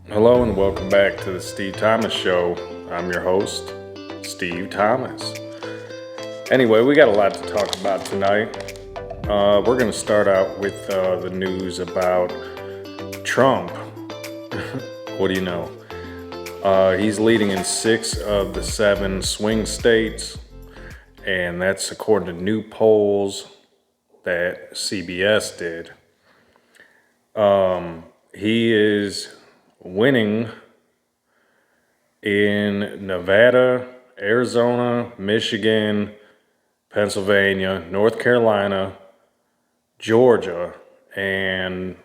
Hello and welcome back to the Steve Thomas Show. I'm your host, Steve Thomas. Anyway, we got a lot to talk about tonight. We're going to start out with the news about Trump. What do you know? He's leading in 6 of the 7 swing states, and that's according to new polls that CBS did. He is winning in Nevada, Arizona, Michigan, Pennsylvania, North Carolina, Georgia, and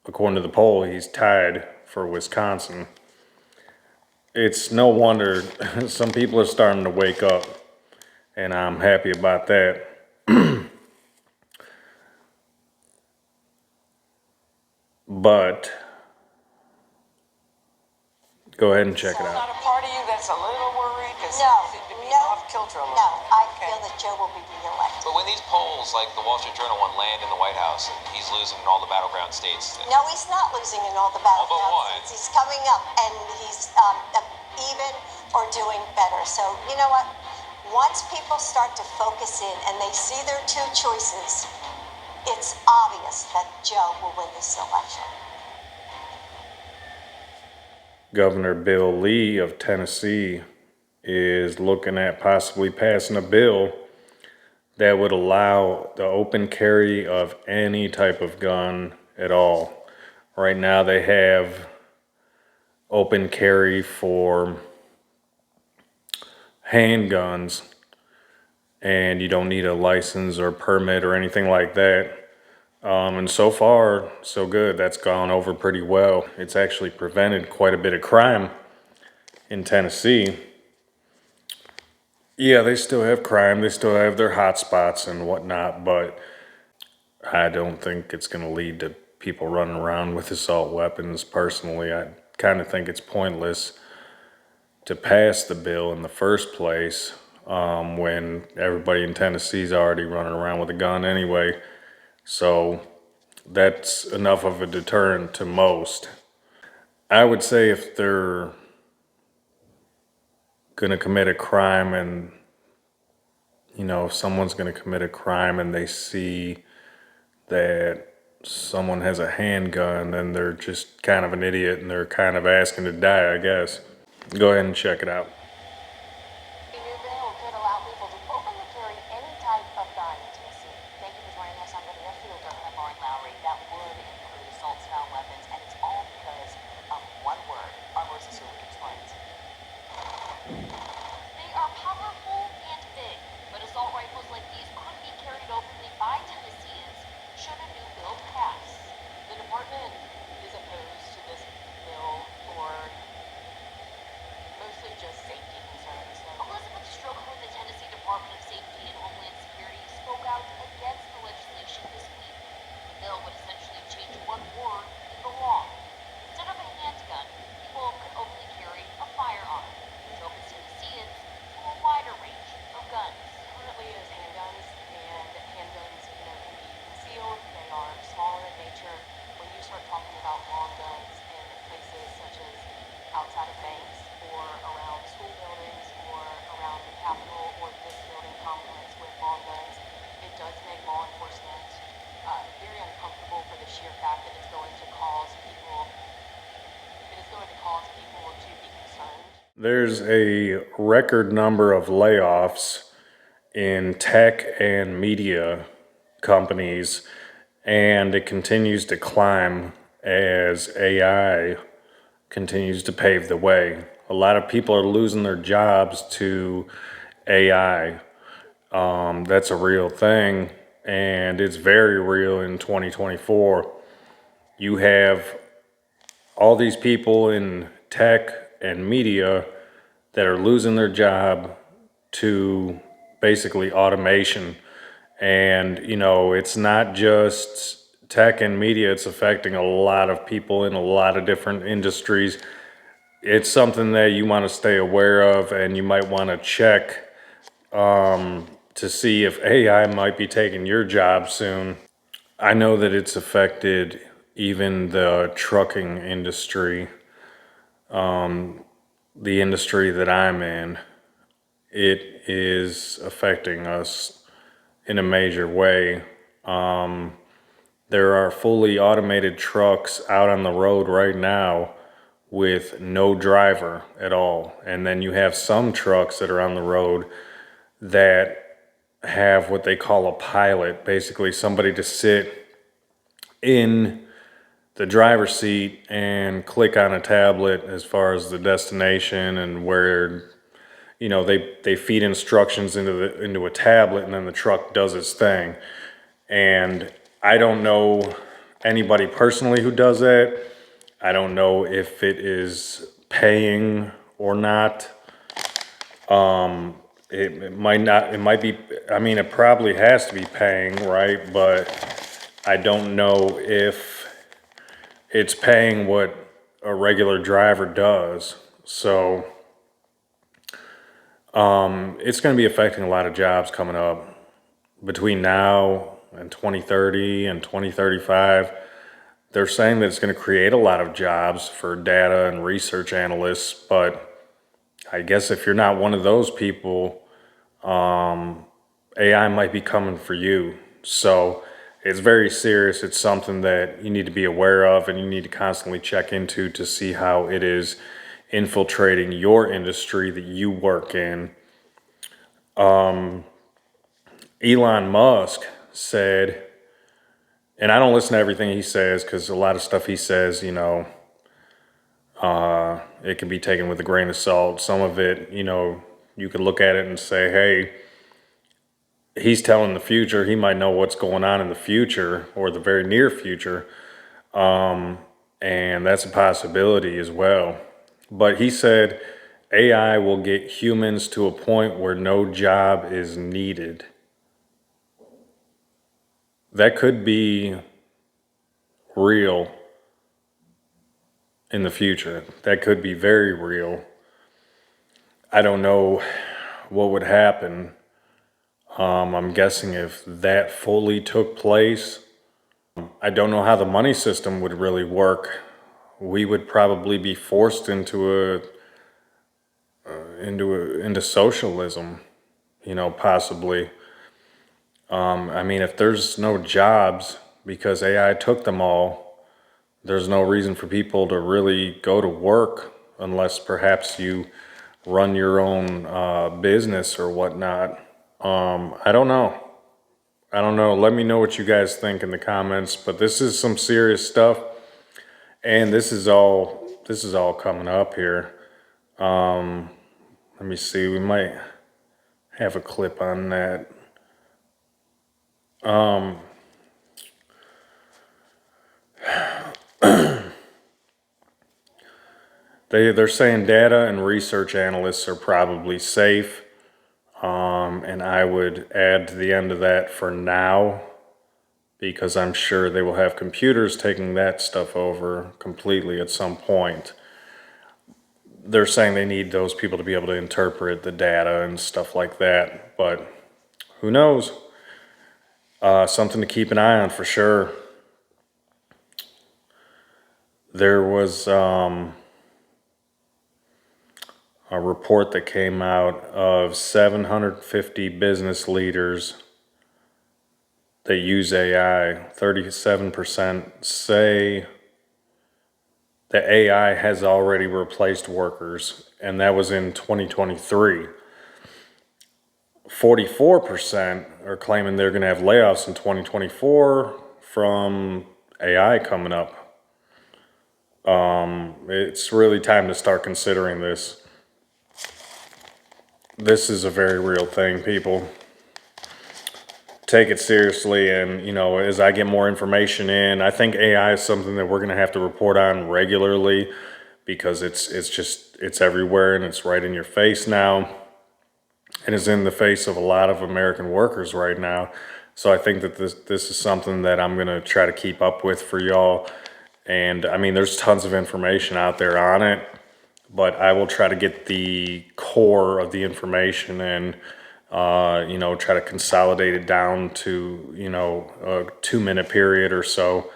according to the poll, he's tied for Wisconsin. It's no wonder some people are starting to wake up, and I'm happy about that. But go ahead and check it Not out. a part of you that's a little worried because No, you seem to be no, off kilter a little No, bit. I Okay. feel that Joe will be reelected. But when these polls, like the Wall Street Journal one, land in the White House and he's losing in all the battleground states, No, he's not losing in all the but battleground why? states. He's coming up, and he's even or doing better. So you know what? Once people start to focus in and they see their two choices, it's obvious that Joe will win this election. Governor Bill Lee of Tennessee is looking at possibly passing a bill that would allow the open carry of any type of gun at all. Right now, they have open carry for handguns, and you don't need a license or permit or anything like that. And so far, so good. That's gone over pretty well. It's actually prevented quite a bit of crime in Tennessee. Yeah, they still have crime, they still have their hot spots and whatnot, but I don't think it's going to lead to people running around with assault weapons. Personally, I kind of think it's pointless to pass the bill in the first place when everybody in Tennessee's already running around with a gun anyway. So that's enough of a deterrent to most. I would say if they're going to commit a crime and, if someone's going to commit a crime and they see that someone has a handgun, then they're just kind of an idiot and they're kind of asking to die, I guess. Go ahead and check it out. The new bill could allow people to openly carry any type of gun in Tennessee. Thank you for joining us. I'm Lydia Fielder and I'm Lauren Lowry. That would include assault-style weapons, and it's all because of one word. Our Rosa Sulik explains. They are powerful and big, but assault rifles like these could be carried openly by Tennesseans should a new bill pass. The department is opposed to this bill for mostly just safety concerns. Elizabeth Stroker with the Tennessee Department of Safety and Homeland Security spoke out against the legislation this week. The bill would essentially change one word in the law. Instead of a handgun, people could openly carry a firearm, which opens Tennesseans to a wider range of guns. Currently is handguns, and handguns, can be concealed. They are smaller in nature. When you start talking about long guns in places such as outside of banks or around school buildings or around the Capitol or this building complex with long guns, it does make law enforcement very uncomfortable for the sheer fact that it's going to cause people to be concerned. There's a record number of layoffs in tech and media companies, and it continues to climb as AI continues to pave the way. A lot of people are losing their jobs to AI. That's a real thing, and it's very real in 2024. You have all these people in tech and media that are losing their job to basically automation. And, it's not just tech and media, it's affecting a lot of people in a lot of different industries. It's something that you want to stay aware of, and you might want to check to see if AI might be taking your job soon. I know that it's affected even the trucking industry. the industry that I'm in, it is affecting us in a major way. There are fully automated trucks out on the road right now with no driver at all. And then you have some trucks that are on the road that have what they call a pilot, basically somebody to sit in the driver's seat and click on a tablet as far as the destination and where, they feed instructions into a tablet, and then the truck does its thing. And I don't know anybody personally who does that. I don't know if it is paying or not. It might not, it might be, I mean, it probably has to be paying, right? But I don't know if it's paying what a regular driver does. So it's going to be affecting a lot of jobs coming up between now and 2030 and 2035. They're saying that it's going to create a lot of jobs for data and research analysts, but I guess if you're not one of those people, AI might be coming for you. So it's very serious. It's something that you need to be aware of, and you need to constantly check into to see how it is infiltrating your industry that you work in. Elon Musk said, and I don't listen to everything he says because a lot of stuff he says, it can be taken with a grain of salt. Some of it, you could look at it and say, hey, he's telling the future. He might know what's going on in the future or the very near future. And that's a possibility as well. But he said AI will get humans to a point where no job is needed. That could be real in the future. That could be very real. I don't know what would happen. I'm guessing if that fully took place, I don't know how the money system would really work. We would probably be forced into socialism, possibly. I mean, if there's no jobs because AI took them all, there's no reason for people to really go to work unless perhaps you run your own business or whatnot. I don't know. I don't know. Let me know what you guys think in the comments. But this is some serious stuff, and this is all coming up here. Let me see. We might have a clip on that. They're saying data and research analysts are probably safe. And I would add to the end of that for now, because I'm sure they will have computers taking that stuff over completely at some point. They're saying they need those people to be able to interpret the data and stuff like that, but who knows? Something to keep an eye on for sure. There was a report that came out of 750 business leaders that use AI. 37% say that AI has already replaced workers, and that was in 2023. 44% are claiming they're going to have layoffs in 2024 from AI coming up. It's really time to start considering this. This is a very real thing, people. Take it seriously, and as I get more information in, I think AI is something that we're going to have to report on regularly, because it's everywhere and it's right in your face now, and is in the face of a lot of American workers right now. So I think that this is something that I'm going to try to keep up with for y'all. And I mean, there's tons of information out there on it, but I will try to get the core of the information and try to consolidate it down to a 2-minute period or so,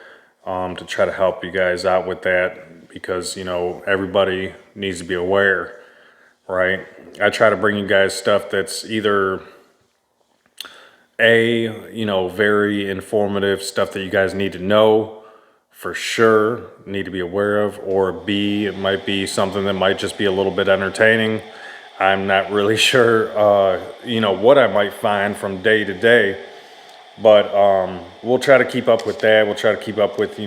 to try to help you guys out with that, because, everybody needs to be aware, right? I try to bring you guys stuff that's either very informative, stuff that you guys need to know for sure, need to be aware of, or B, it might be something that might just be a little bit entertaining. I'm not really sure, what I might find from day to day, but we'll try to keep up with that. We'll try to keep up with,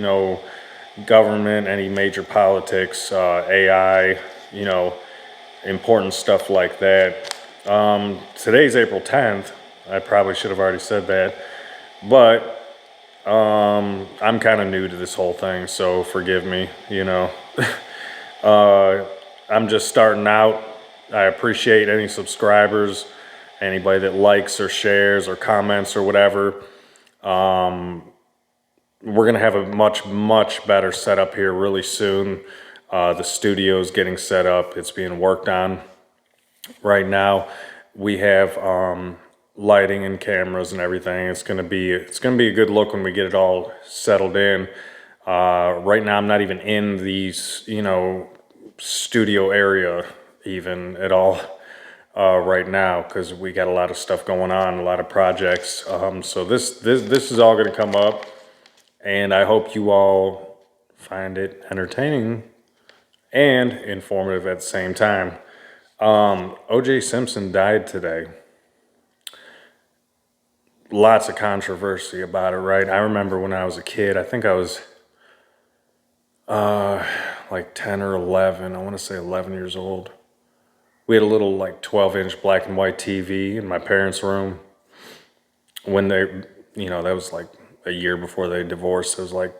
government, any major politics, AI, important stuff like that. Today's April 10th. I probably should have already said that, but I'm kind of new to this whole thing, so forgive me, I'm just starting out. I appreciate any subscribers, anybody that likes or shares or comments or whatever. We're going to have a much, much better setup here really soon. The studio's getting set up. It's being worked on right now. We have lighting and cameras and everything. It's going to be a good look when we get it all settled in. Right now I'm not even in the studio area even at all right now, because we got a lot of stuff going on, a lot of projects. So this is all going to come up, and I hope you all find it entertaining and informative at the same time. O.J. Simpson died today. Lots of controversy about it, right? I remember when I was a kid, I think I was like 10 or 11. I want to say 11 years old. We had a little like 12-inch black and white TV in my parents' room. When they, that was like a year before they divorced. It was like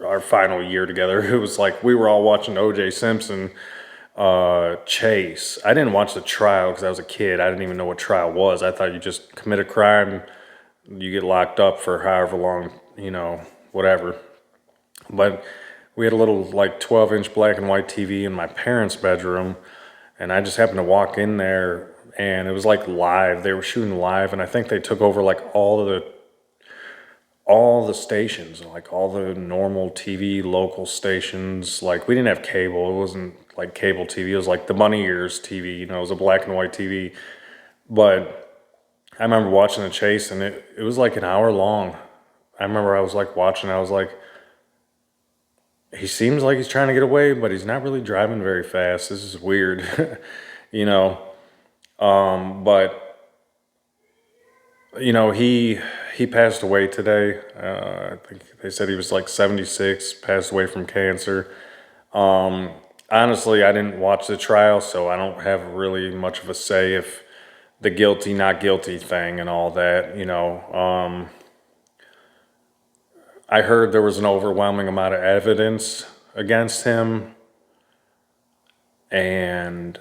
our final year together. It was like we were all watching O.J. Simpson chase. I didn't watch the trial because I was a kid. I didn't even know what trial was. I thought you just commit a crime, you get locked up for however long, whatever. But we had a little like 12-inch black and white TV in my parents' bedroom, and I just happened to walk in there, and it was like live. They were shooting live, and I think they took over like all the stations, like all the normal TV local stations. Like we didn't have cable. It wasn't like cable TV. It was like the Money Years TV. It was a black and white TV. But I remember watching the chase, and it was like an hour long. I remember I was like watching. I was like, he seems like he's trying to get away, but he's not really driving very fast. This is weird, But he passed away today. I think they said he was like 76, passed away from cancer. Honestly, I didn't watch the trial, so I don't have really much of a say if the guilty, not guilty thing and all that, I heard there was an overwhelming amount of evidence against him, and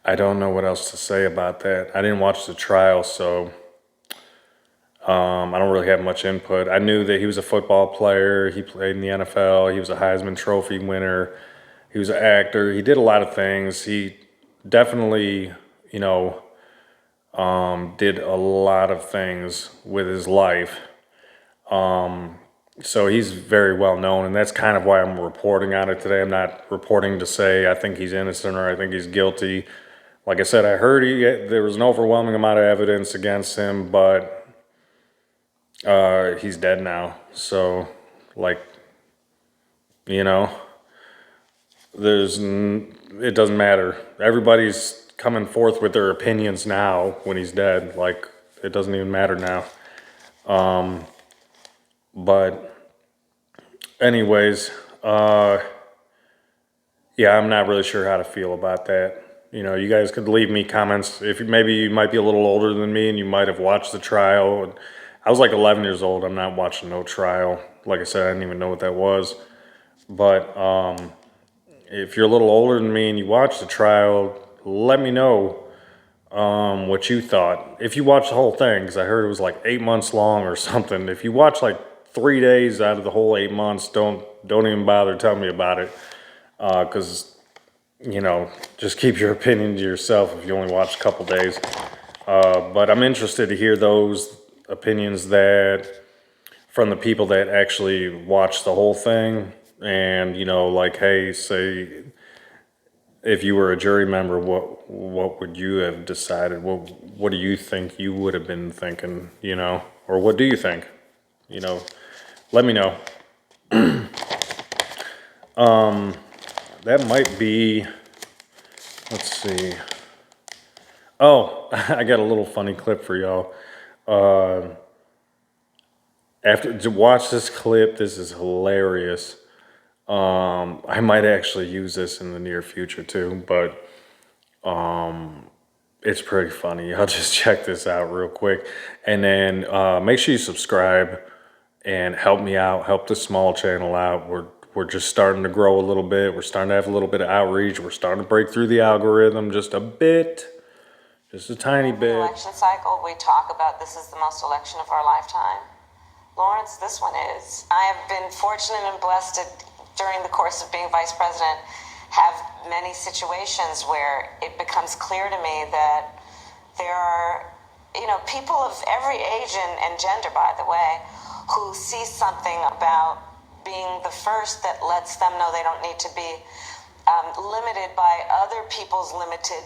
I don't know what else to say about that. I didn't watch the trial, so I don't really have much input. I knew that he was a football player. He played in the NFL. He was a Heisman Trophy winner. He was an actor. He did a lot of things. He definitely, did a lot of things with his life. So he's very well known, and that's kind of why I'm reporting on it today. I'm not reporting to say I think he's innocent or I think he's guilty. Like I said, I heard there was an overwhelming amount of evidence against him, but he's dead now. So, it doesn't matter. Everybody's coming forth with their opinions now when he's dead. Like, it doesn't even matter now. But anyways, yeah, I'm not really sure how to feel about that. You guys could leave me comments. If maybe you might be a little older than me and you might have watched the trial. I was like 11 years old. I'm not watching no trial. Like I said, I didn't even know what that was. But if you're a little older than me and you watched the trial, let me know what you thought. If you watched the whole thing, because I heard it was like 8 months long or something. If you watch like 3 days out of the whole 8 months, don't even bother telling me about it. Because, just keep your opinion to yourself if you only watch a couple days. But I'm interested to hear those opinions that from the people that actually watch the whole thing. And, like, hey, say if you were a jury member, what would you have decided? What do you think you would have been thinking, or what do you think? Let me know. That might be, let's see. Oh, I got a little funny clip for y'all. After to watch this clip, this is hilarious. I might actually use this in the near future too, but it's pretty funny. I'll just check this out real quick. And then make sure you subscribe and help me out, help the small channel out. We're just starting to grow a little bit. We're starting to have a little bit of outreach. We're starting to break through the algorithm just a bit, just a tiny Every bit. election cycle, we talk about this is the most election of our lifetime. Lawrence, this one is. I have been fortunate and blessed to, during the course of being vice president, have many situations where it becomes clear to me that there are, people of every age and gender, by the way, who see something about being the first that lets them know they don't need to be limited by other people's limited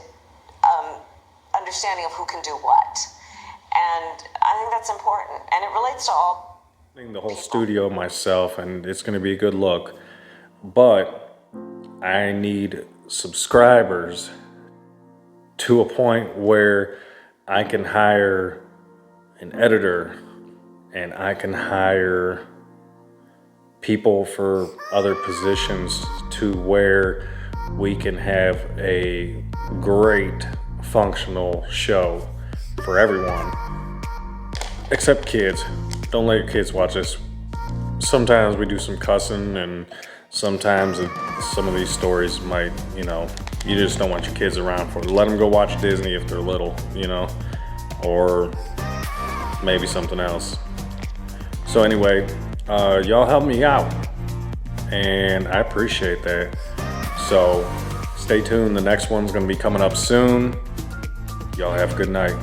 understanding of who can do what. And I think that's important. And it relates to all The whole studio myself, and it's going to be a good look. But I need subscribers to a point where I can hire an editor and I can hire people for other positions to where we can have a great functional show for everyone, except kids. Don't let your kids watch this. Sometimes we do some cussing, and sometimes some of these stories might, you just don't want your kids around for it. Let them go watch Disney if they're little, or maybe something else. So anyway, y'all help me out, and I appreciate that. So stay tuned. The next one's gonna be coming up soon. Y'all have a good night.